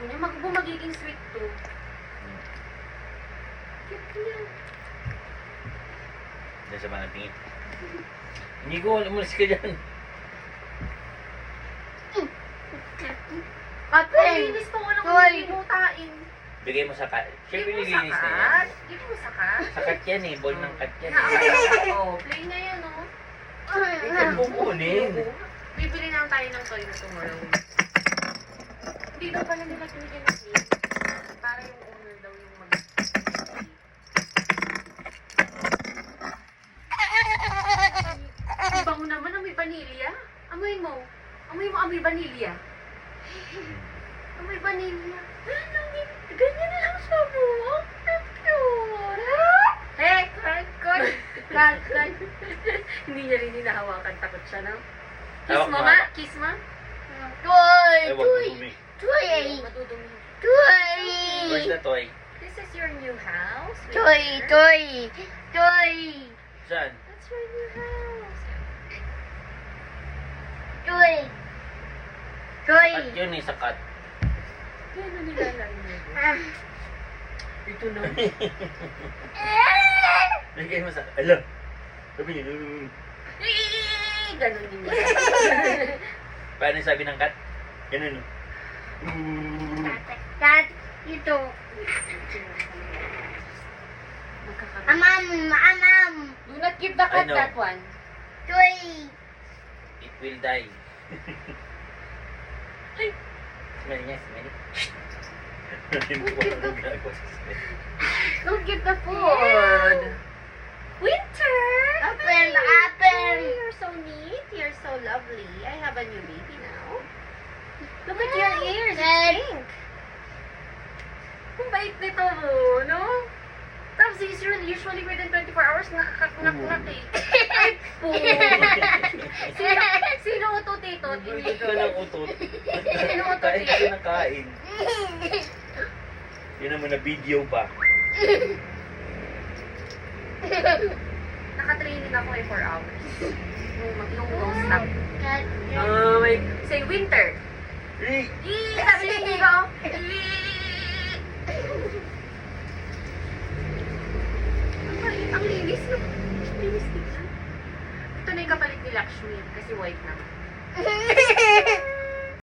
niya. Magiging sweet to. Cute niya. Diyan sa mga tingin. Hindi ko, umalis ka dyan. Malinis pa walang hinutain. Bigay mo sa kat. Siyempre Give mo nilinis na yan. sakat. Give mo sakat. Sa kat yan eh. Ball ng kat yan eh. Oh, plain na yan, oh. Ikaw bumunin. Bibili na lang tayo ng toy na tomorrow. Hindi daw pala nila binigyan ng plate. Para yung owner daw yung mag... Ang bango naman, amoy vanilya. Amoy mo. Amoy mo, amoy vanilya. Amoy vanilya. Ganyan lang siya mo. Ang cute. Hey, Kay. Hindi niya rin hinahawakan. Takot siya, no? Kiss Hawak mo mo, nga. hawak. Kiss mo. Ay, wag mo dumi. Madudumi. Where's the toy? This is your new house. Toy. Saan? That's your new house. Kat yun eh, sa kat. Yan ang nilalaro niya. Ito na. Bigay mo sa... Ala! Sabi niya, Ganon din niya. paano yung sabi ng kat? Ganun. Kat, ito. Magkakaroon. Amam. Do not give the cat I know. that one. Toy. It will die. Smell niya, smell. Hindi ko alam ang ginagawa sa smell. Don't give the food. Winter! Open. You're so neat. You're so lovely. I have a new baby now. Look at your ears. It's pink. Ang bait nito mo, no? Tapos usually within 24 hours, nakakaknak eh. Ay, po. Sino utot ito? Hindi ka ng utot. Sino utot Kain ka ito? ng kain. Yun naman na video pa. Naka-training ako eh 4 hours. Yung stop. Kat. Say winter. Hey! Sabi niya hindi ko. Ang linis no? Linis tignan. Ito na yung kapalit ni Lakshmi kasi white naman.